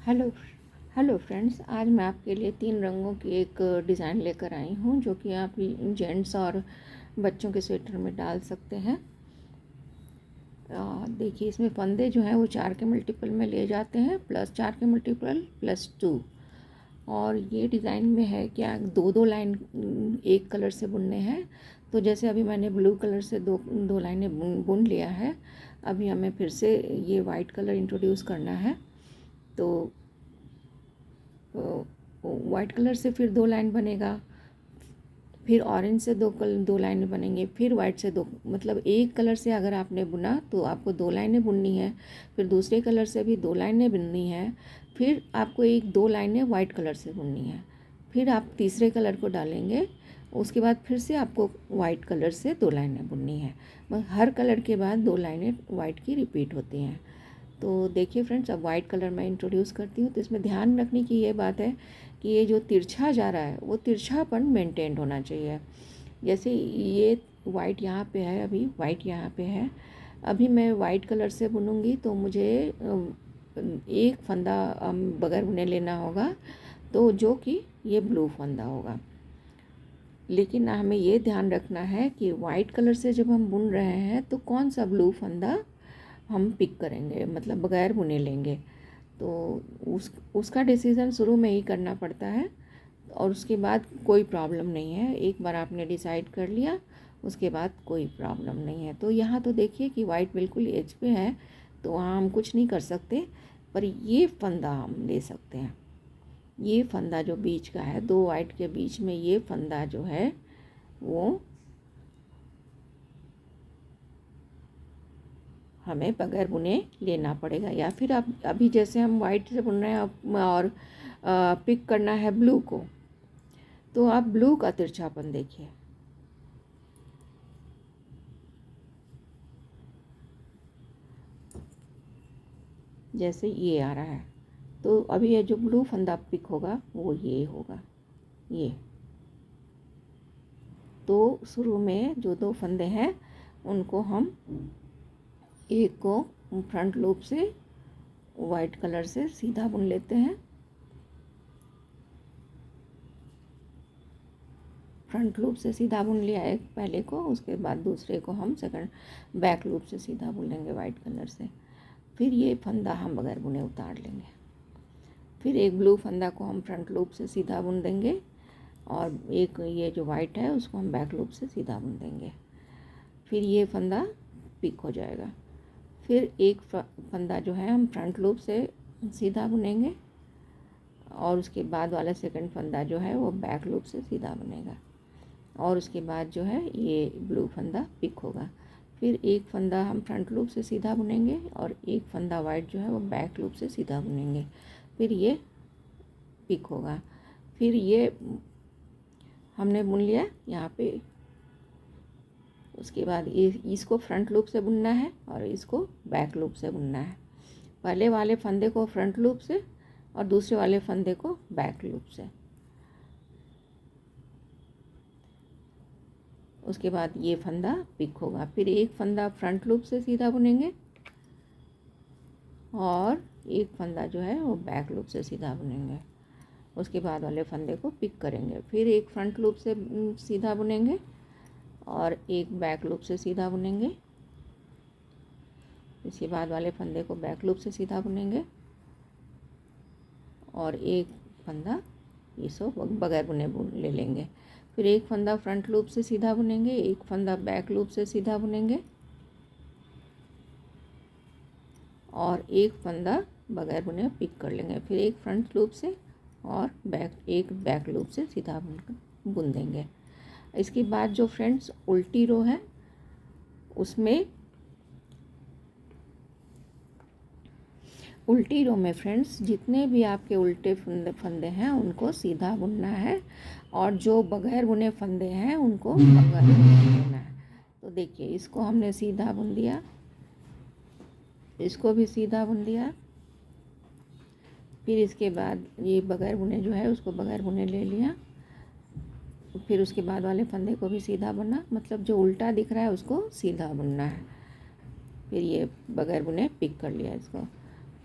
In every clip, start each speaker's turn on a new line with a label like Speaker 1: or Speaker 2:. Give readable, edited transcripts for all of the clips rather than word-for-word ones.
Speaker 1: Hello hello friends, आज मैं आपके लिए 3 रंगों की एक डिज़ाइन लेकर आई हूँ जो कि आप जेंट्स और बच्चों के स्वेटर में डाल सकते हैं। देखिए, इसमें फंदे जो हैं वो 4 के मल्टीपल में ले जाते हैं, +4 के मल्टीपल +2। और ये डिज़ाइन में है क्या, दो दो लाइन एक कलर से बुनने हैं। तो जैसे अभी मैंने ब्लू कलर से दो दो लाइनें बुन लिया है, अभी हमें फिर से ये वाइट कलर इंट्रोड्यूस करना है। तो वाइट कलर से फिर 2 लाइन बनेगा, फिर ऑरेंज से दो लाइनें बनेंगे, फिर वाइट से 2, मतलब एक कलर से अगर आपने बुना तो आपको 2 लाइनें बुननी है, फिर दूसरे कलर से भी 2 लाइनें बुननी है, फिर आपको 2 लाइनें वाइट कलर से बुननी है, फिर आप तीसरे कलर को डालेंगे, उसके बाद फिर से आपको वाइट कलर से 2 लाइनें बुननी है। बस हर कलर के बाद 2 लाइनें वाइट की रिपीट होती हैं। तो देखिए फ्रेंड्स, अब वाइट कलर मैं इंट्रोड्यूस करती हूँ। तो इसमें ध्यान रखने की ये बात है कि ये जो तिरछा जा रहा है वो तिरछापन मेंटेन होना चाहिए। जैसे ये वाइट यहाँ पे है, अभी वाइट यहाँ पे है, अभी मैं वाइट कलर से बुनूंगी तो मुझे एक फंदा बगैर बुने लेना होगा, तो जो कि ये ब्लू फंदा होगा। लेकिन हमें ये ध्यान रखना है कि वाइट कलर से जब हम बुन रहे हैं तो कौन सा ब्लू फंदा हम पिक करेंगे, मतलब बगैर बुने लेंगे। तो उसका डिसीज़न शुरू में ही करना पड़ता है, और उसके बाद कोई प्रॉब्लम नहीं है। एक बार आपने डिसाइड कर लिया, उसके बाद कोई प्रॉब्लम नहीं है। तो यहाँ तो देखिए कि वाइट बिल्कुल एज पे है, तो वहाँ हम कुछ नहीं कर सकते, पर ये फंदा हम ले सकते हैं। ये फंदा जो बीच का है, 2 वाइट के बीच में ये फंदा जो है वो हमें बगैर बुने लेना पड़ेगा। या फिर आप अभी जैसे हम वाइट से बुन रहे हैं और पिक करना है ब्लू को, तो आप ब्लू का तिरछापन देखिए, जैसे ये आ रहा है। तो अभी ये जो ब्लू फंदा पिक होगा वो ये होगा, ये। तो शुरू में जो 2 फंदे हैं उनको हम एक को फ्रंट लूप से वाइट कलर से सीधा बुन लेते हैं, फ्रंट लूप से सीधा बुन लिया एक पहले को, उसके बाद दूसरे को हम सेकंड बैक लूप से सीधा बुन लेंगे वाइट कलर से। फिर ये फंदा हम बगैर बुने उतार लेंगे, फिर एक ब्लू फंदा को हम फ्रंट लूप से सीधा बुन देंगे, और एक ये जो वाइट है उसको हम बैक लूप से सीधा बुन देंगे। फिर ये फंदा पिक हो जाएगा। फिर एक फंदा जो है हम फ्रंट लूप से सीधा बुनेंगे, और उसके बाद वाला सेकंड फंदा जो है वो बैक लूप से सीधा बनेगा, और उसके बाद जो है ये ब्लू फंदा पिक होगा। फिर एक फंदा हम फ्रंट लूप से सीधा बुनेंगे, और एक फंदा वाइट जो है वो बैक लूप से सीधा बुनेंगे, फिर ये पिक होगा। फिर ये हमने बुन लिया यहाँ पे। उसके बाद ये इसको फ्रंट लूप से बुनना है और इसको बैक लूप से बुनना है। पहले वाले फंदे को फ्रंट लूप से और दूसरे वाले फंदे को बैक लूप से। उसके बाद ये फंदा पिक होगा। फिर एक फंदा फ्रंट लूप से सीधा बुनेंगे, और एक फंदा जो है वो बैक लूप से सीधा बुनेंगे। उसके बाद वाले फंदे को पिक करेंगे। फिर एक फ्रंट लूप से सीधा बुनेंगे, और एक बैक लूप से सीधा बुनेंगे। इसके बाद वाले फंदे को बैक लूप से सीधा बुनेंगे, और एक फंदा इसको बगैर बुने ले लेंगे। फिर एक फंदा फ्रंट लूप से सीधा बुनेंगे, एक फंदा बैक लूप से सीधा बुनेंगे, और एक फंदा बगैर बुने पिक कर लेंगे। फिर एक फ्रंट लूप से और एक बैक लूप से सीधा बुन देंगे। इसके बाद जो फ्रेंड्स उल्टी रो है, उसमें उल्टी रो में फ्रेंड्स जितने भी आपके उल्टे फंदे हैं उनको सीधा बुनना है, और जो बगैर बुने फंदे हैं उनको बगैर बुनना है। तो देखिए, इसको हमने सीधा बुन दिया, इसको भी सीधा बुन दिया। फिर इसके बाद ये बगैर बुने जो है उसको बगैर बुने ले लिया। फिर उसके बाद वाले फंदे को भी सीधा बुनना, मतलब जो उल्टा दिख रहा है उसको सीधा बुनना है। फिर ये बगैर बुने पिक कर लिया इसको।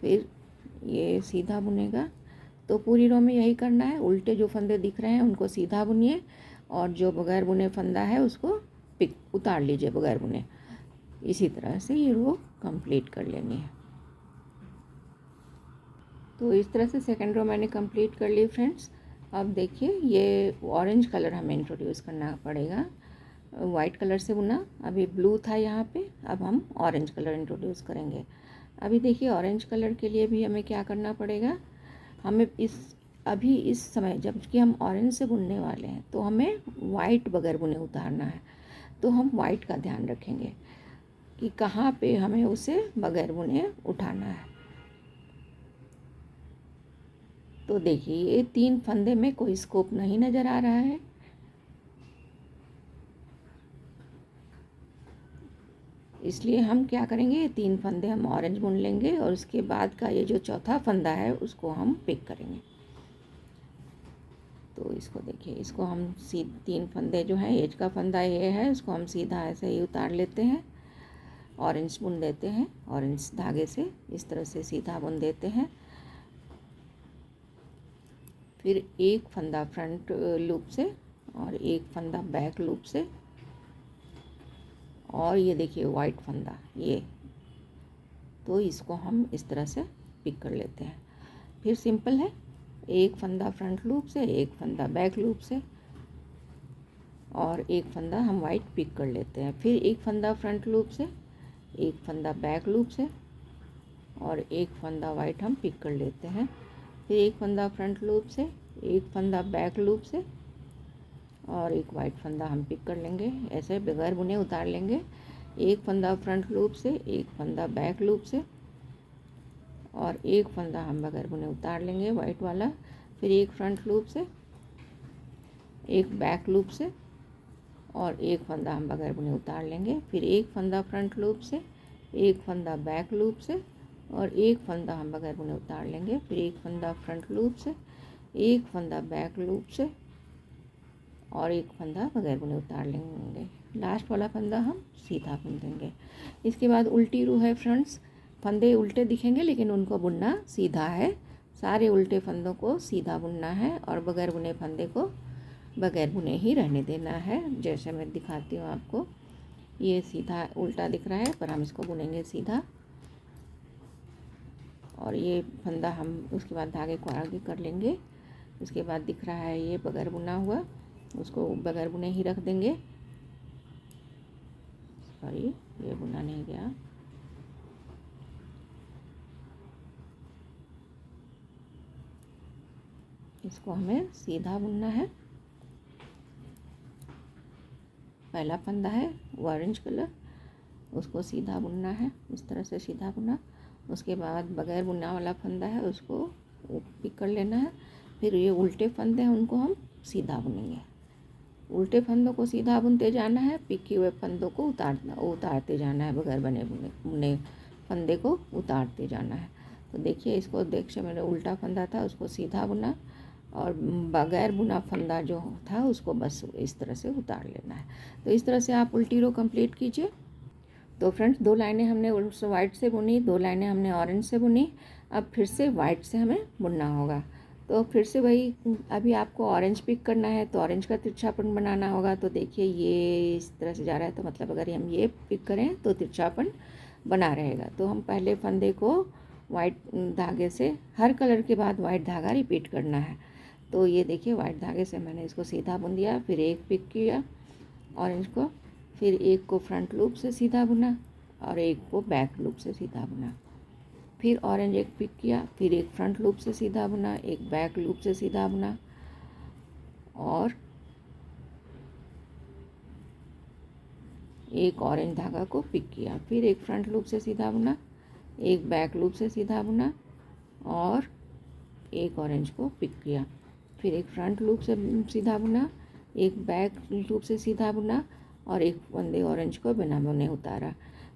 Speaker 1: फिर ये सीधा बुनेगा। तो पूरी रो में यही करना है, उल्टे जो फंदे दिख रहे हैं उनको सीधा बुनिए और जो बगैर बुने फंदा है उसको पिक उतार लीजिए बगैर बुने। इसी तरह से ये रो कंप्लीट कर लेनी है। तो इस तरह से सेकंड रो मैंने कंप्लीट कर ली फ्रेंड्स। अब देखिए ये ऑरेंज कलर हमें इंट्रोड्यूस करना पड़ेगा। वाइट कलर से बुना, अभी ब्लू था यहाँ पे, अब हम ऑरेंज कलर इंट्रोड्यूस करेंगे। अभी देखिए ऑरेंज कलर के लिए भी हमें क्या करना पड़ेगा, हमें अभी इस समय जबकि हम ऑरेंज से बुनने वाले हैं तो हमें वाइट बगैर बुने उतारना है। तो हम वाइट का ध्यान रखेंगे कि कहाँ पे हमें उसे बगैर बुने उठाना है। तो देखिए ये 3 फंदे में कोई स्कोप नहीं नज़र आ रहा है, इसलिए हम क्या करेंगे, ये 3 फंदे हम ऑरेंज बुन लेंगे और उसके बाद का ये जो चौथा फंदा है उसको हम पिक करेंगे। तो इसको देखिए, इसको हम 3 फंदे जो हैं, एज का फंदा ये है, इसको हम सीधा ऐसे ही उतार लेते हैं, ऑरेंज बुन देते हैं, ऑरेंज धागे से इस तरह से सीधा बुन देते हैं। फिर एक फंदा फ्रंट लूप से और एक फंदा बैक लूप से, और ये देखिए वाइट फंदा ये, तो इसको हम इस तरह से पिक कर लेते हैं। फिर सिंपल है, एक फंदा फ्रंट लूप से, एक फंदा बैक लूप से और एक फंदा हम वाइट पिक कर लेते हैं। फिर एक फंदा फ्रंट लूप से, एक फंदा बैक लूप से और एक फंदा वाइट हम पिक कर लेते हैं। फिर एक फंदा फ्रंट लूप से, एक फंदा बैक लूप से और एक वाइट फंदा हम पिक कर लेंगे, ऐसे बगैर बुने उतार लेंगे। एक फंदा फ्रंट लूप से, एक फंदा बैक लूप से और एक फंदा हम बगैर बुने उतार लेंगे वाइट वाला। फिर एक फ्रंट लूप से, एक बैक लूप से और एक फंदा हम बगैर बुने उतार लेंगे। फिर एक फंदा फ्रंट लूप से, एक फंदा बैक लूप से और एक फंदा हम बगैर बुने उतार लेंगे। फिर एक फंदा फ्रंट लूप से, एक फंदा बैक लूप से और एक फंदा बगैर बुने उतार लेंगे। लास्ट वाला फंदा हम सीधा बुन देंगे। इसके बाद उल्टी रो है फ्रेंड्स, फंदे उल्टे दिखेंगे लेकिन उनको बुनना सीधा है। सारे उल्टे फंदों को सीधा बुनना है और बगैर बुने फंदे को बगैर बुने ही रहने देना है। जैसे मैं दिखाती हूँ आपको, ये सीधा उल्टा दिख रहा है पर हम इसको बुनेंगे सीधा। और ये फंदा हम उसके बाद धागे को आगे कर लेंगे। उसके बाद दिख रहा है ये बगैर बुना हुआ, उसको बगैर बुने ही रख देंगे। सॉरी, ये बुना नहीं गया। इसको हमें सीधा बुनना है। पहला फंदा है ऑरेंज कलर, उसको सीधा बुनना है, इस तरह से सीधा बुना। उसके बाद बगैर बुना वाला फंदा है उसको पिक कर लेना है। फिर ये उल्टे फंदे हैं उनको हम सीधा बुनेंगे। उल्टे फंदों को सीधा बुनते जाना है, पिक किए हुए फंदों को उतारते जाना है, बगैर बुने फंदे को उतारते जाना है। तो देखिए इसको देखिए, मैंने उल्टा फंदा था उसको सीधा बुना और बगैर बुना फंदा जो था उसको बस इस तरह से उतार लेना है। तो इस तरह से आप उल्टी रो कंप्लीट कीजिए। तो फ्रेंड्स 2 लाइनें हमने वाइट से बुनी, 2 लाइनें हमने ऑरेंज से बुनी। अब फिर से वाइट से हमें बुनना होगा। तो फिर से वही, अभी आपको ऑरेंज पिक करना है तो ऑरेंज का तिरछापन बनाना होगा। तो देखिए ये इस तरह से जा रहा है, तो मतलब अगर हम ये पिक करें तो तिरछापन बना रहेगा। तो हम पहले फंदे को वाइट धागे से, हर कलर के बाद वाइट धागा रिपीट करना है। तो ये देखिए वाइट धागे से मैंने इसको सीधा बुन दिया, फिर एक पिक किया ऑरेंज को, फिर एक को फ्रंट लूप से सीधा बुना और एक को बैक लूप से सीधा बुना। फिर ऑरेंज एक पिक किया, फिर एक फ्रंट लूप से सीधा बुना, एक बैक लूप से सीधा बुना और एक ऑरेंज धागा को पिक किया। फिर एक फ्रंट लूप से सीधा बुना, एक बैक लूप से सीधा बुना और एक ऑरेंज को पिक किया। फिर एक फ्रंट लूप से सीधा बुना, एक बैक लूप से सीधा बुना और एक फंदे ऑरेंज को बिना बुने उतारा।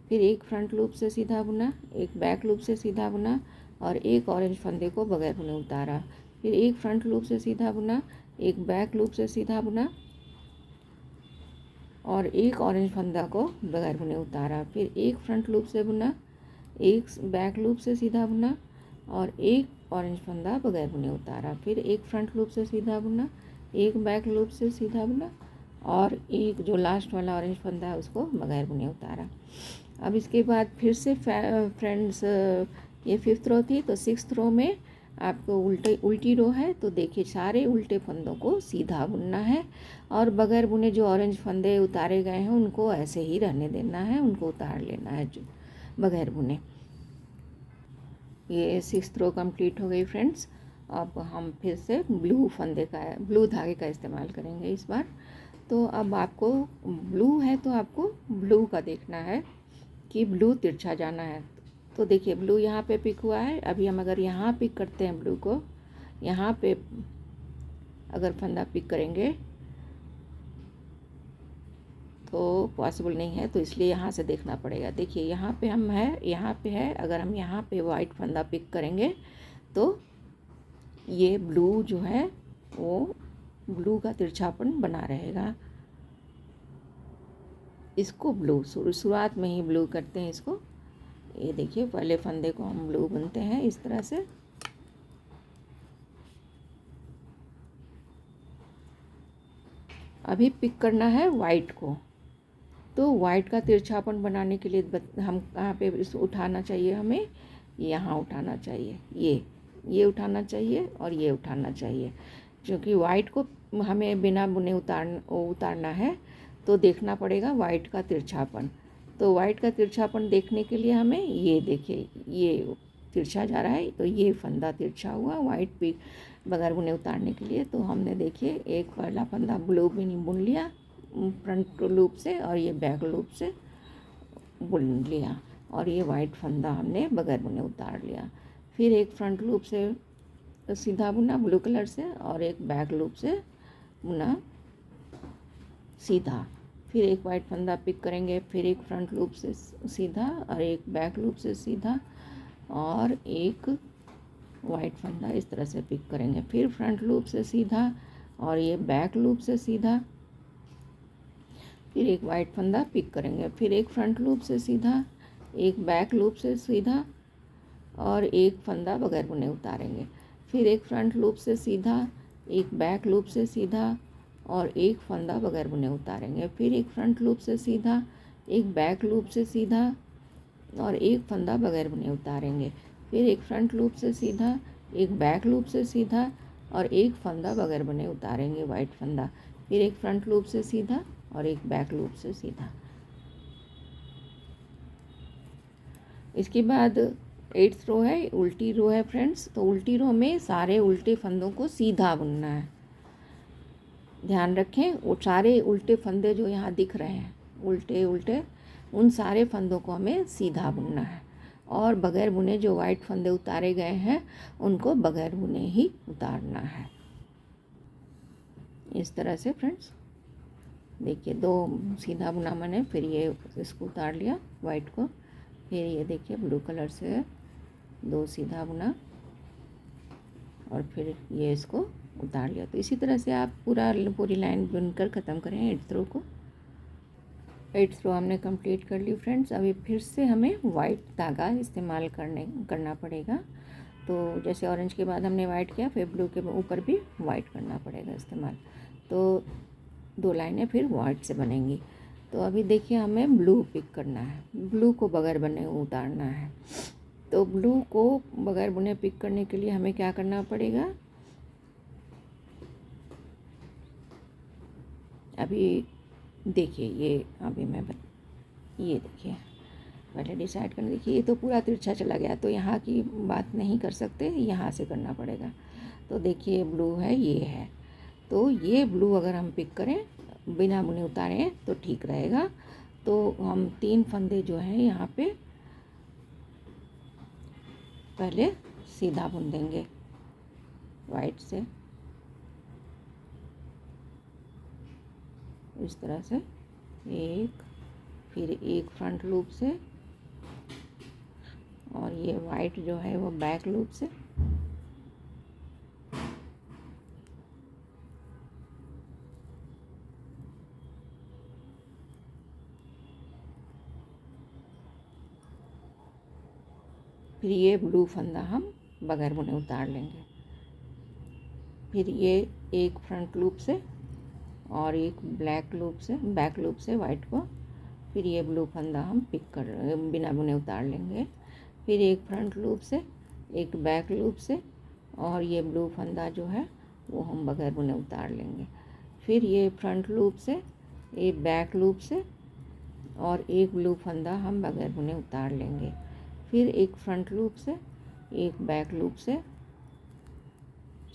Speaker 1: फिर एक फ्रंट लूप से सीधा बुना, एक बैक लूप से सीधा बुना और एक ऑरेंज फंदे को बगैर बुने उतारा। फिर एक फ्रंट लूप से सीधा बुना, एक बैक लूप से सीधा बुना और एक ऑरेंज फंदा को बगैर बुने उतारा। फिर एक फ्रंट लूप से बुना, एक बैक लूप से सीधा बुना और एक ऑरेंज फंदा बगैर बुने उतारा, फिर एक फ्रंट लूप से सीधा बुना, एक बैक लूप से सीधा बुना और एक जो लास्ट वाला ऑरेंज फंदा है उसको बगैर बुने उतारा। अब इसके बाद फिर से फ्रेंड्स ये 5th रो थी, तो 6th रो में आपको उल्टी रो है, तो देखिए सारे उल्टे फंदों को सीधा बुनना है और बगैर बुने जो ऑरेंज फंदे उतारे गए हैं उनको ऐसे ही रहने देना है, उनको उतार लेना है जो बगैर बुने। ये 6th रो कंप्लीट हो गई फ्रेंड्स। अब हम फिर से ब्लू धागे का इस्तेमाल करेंगे इस बार। तो अब आपको ब्लू है तो आपको ब्लू का देखना है कि ब्लू तिरछा जाना है। तो देखिए ब्लू यहाँ पे पिक हुआ है, अभी हम अगर यहाँ पिक करते हैं ब्लू को, यहाँ पे अगर फंदा पिक करेंगे तो पॉसिबल नहीं है, तो इसलिए यहाँ से देखना पड़ेगा। देखिए यहाँ पे हम है, यहाँ पे है, अगर हम यहाँ पे वाइट फंदा पिक करेंगे तो ये ब्लू जो है वो ब्लू का तिरछापन बना रहेगा। इसको ब्लू शुरुआत में ही ब्लू करते हैं इसको। ये देखिए पहले फंदे को हम ब्लू बुनते हैं इस तरह से। अभी पिक करना है वाइट को, तो वाइट का तिरछापन बनाने के लिए हम कहाँ पे इसको उठाना चाहिए, हमें यहाँ उठाना चाहिए, ये उठाना चाहिए और ये उठाना चाहिए, क्योंकि वाइट को हमें बिना बुने उतारना है। तो देखना पड़ेगा वाइट का तिरछापन। तो वाइट का तिरछापन देखने के लिए हमें ये देखिए ये तिरछा जा रहा है, तो ये फंदा तिरछा हुआ वाइट भी बगैर बुने उतारने के लिए। तो हमने देखिए एक पहला फंदा ब्लू भी बुन लिया फ्रंट लूप से और ये बैक लूप से बुन लिया और ये वाइट फंदा हमने बगैर बुने उतार लिया। फिर एक फ्रंट लूप से सीधा बुना ब्लू कलर से और एक बैक लूप से बुना सीधा। फिर एक वाइट फंदा पिक करेंगे, फिर एक फ्रंट लूप से सीधा और एक बैक लूप से सीधा और एक वाइट फंदा इस तरह से पिक करेंगे। फिर फ्रंट लूप से सीधा और ये बैक लूप से सीधा, फिर एक वाइट फंदा पिक करेंगे, फिर एक फ्रंट लूप से सीधा, एक बैक लूप से सीधा और एक फंदा बगैर बुने उतारेंगे। फिर एक फ्रंट लूप से सीधा, एक बैक लूप से सीधा और एक फंदा बगैर बुने उतारेंगे। फिर एक फ्रंट लूप से सीधा, एक बैक लूप से सीधा और एक फंदा बगैर बुने उतारेंगे। फिर एक फ्रंट लूप से सीधा, एक बैक लूप से सीधा और एक फंदा बगैर बुने उतारेंगे वाइट फंदा। फिर एक फ्रंट लूप से सीधा और एक बैक लूप से सीधा। इसके बाद 8th रो है, उल्टी रो है फ्रेंड्स। तो उल्टी रो में सारे उल्टे फंदों को सीधा बुनना है। ध्यान रखें वो सारे उल्टे फंदे जो यहाँ दिख रहे हैं उल्टे उल्टे, उन सारे फंदों को हमें सीधा बुनना है और बगैर बुने जो वाइट फंदे उतारे गए हैं उनको बगैर बुने ही उतारना है। इस तरह से फ्रेंड्स देखिए 2 सीधा बुना मैंने, फिर ये इसको उतार लिया वाइट को, फिर ये देखिए ब्लू कलर से 2 सीधा बुना और फिर ये इसको उतार लिया। तो इसी तरह से आप पूरी लाइन बुनकर ख़त्म करें 8th रो को। 8th रो हमने कंप्लीट कर ली फ्रेंड्स। अभी फिर से हमें वाइट धागा इस्तेमाल करना पड़ेगा। तो जैसे ऑरेंज के बाद हमने वाइट किया, फिर ब्लू के ऊपर भी वाइट करना पड़ेगा इस्तेमाल। तो 2 लाइनें फिर वाइट से बनेंगी। तो अभी देखिए हमें ब्लू पिक करना है, ब्लू को बगैर बुने उतारना है। तो ब्लू को बगैर बुने पिक करने के लिए हमें क्या करना पड़ेगा, अभी देखिए ये अभी ये देखिए पहले डिसाइड करना। देखिए ये तो पूरा तिरछा चला गया, तो यहाँ की बात नहीं कर सकते, यहाँ से करना पड़ेगा। तो देखिए ब्लू है, ये है, तो ये ब्लू अगर हम पिक करें बिना बुने उतारे तो ठीक रहेगा। तो हम 3 फंदे जो हैं यहाँ पे पहले सीधा बुन देंगे वाइट से इस तरह से एक, फिर एक फ्रंट लूप से और ये वाइट जो है वो बैक लूप से, फिर ये ब्लू फंदा हम बगैर बुने उतार लेंगे। फिर ये एक फ्रंट लूप से और एक बैक लूप से वाइट को, फिर ये ब्लू फंदा हम पिक कर बिना बुने उतार लेंगे। फिर एक फ्रंट लूप से, एक बैक लूप से और ये ब्लू फंदा जो है वो हम बगैर बुने उतार लेंगे। फिर ये फ्रंट लूप से, एक बैक लूप से और एक ब्लू फंदा हम बगैर बुने उतार लेंगे। फिर एक फ्रंट लूप से, एक बैक लूप से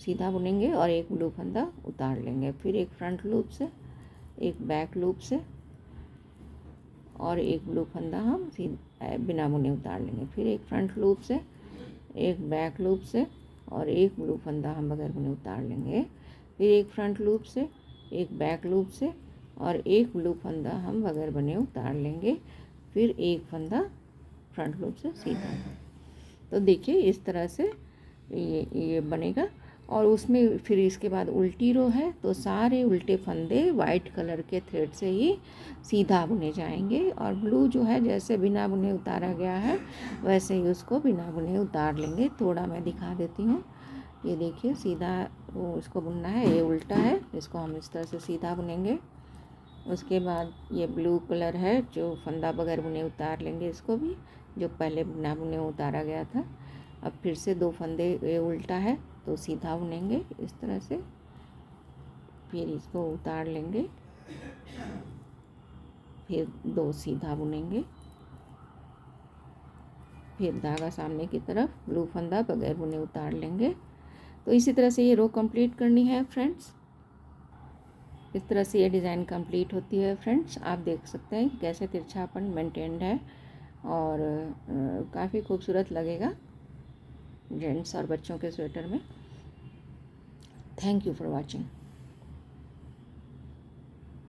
Speaker 1: सीधा बुनेंगे और एक ब्लू फंदा उतार लेंगे। फिर एक फ्रंट लूप से, एक बैक लूप से और एक ब्लू फंदा हम बिना बुने उतार लेंगे। फिर एक फ्रंट लूप से, एक बैक लूप से और एक ब्लू फंदा हम बगैर बुने उतार लेंगे। फिर एक फ्रंट लूप से, एक बैक लूप से और एक ब्लू फंदा हम बगैर बुने उतार लेंगे। फिर एक फंदा फ्रंट लूप से सीधा। तो देखिए इस तरह से ये बनेगा। और उसमें फिर इसके बाद उल्टी रो है, तो सारे उल्टे फंदे वाइट कलर के थ्रेड से ही सीधा बुने जाएंगे और ब्लू जो है जैसे बिना बुने उतारा गया है वैसे ही उसको बिना बुने उतार लेंगे। थोड़ा मैं दिखा देती हूँ। ये देखिए सीधा वो इसको बुनना है, ये उल्टा है, इसको हम इस तरह से सीधा बुनेंगे। उसके बाद ये ब्लू कलर है जो फंदा बगैर बुने उतार लेंगे, इसको भी जो पहले बिना बुने उतारा गया था। अब फिर से दो फंदे, ये उल्टा है तो सीधा बुनेंगे इस तरह से, फिर इसको उतार लेंगे, फिर दो सीधा बुनेंगे, फिर धागा सामने की तरफ, ब्लू फंदा बगैर बुने उतार लेंगे। तो इसी तरह से ये रो कंप्लीट करनी है फ्रेंड्स। इस तरह से ये डिज़ाइन कंप्लीट होती है फ्रेंड्स। आप देख सकते हैं कैसे तिरछापन मेंटेन्ड है और काफ़ी खूबसूरत लगेगा जेंट्स और बच्चों के स्वेटर में। Thank you for watching.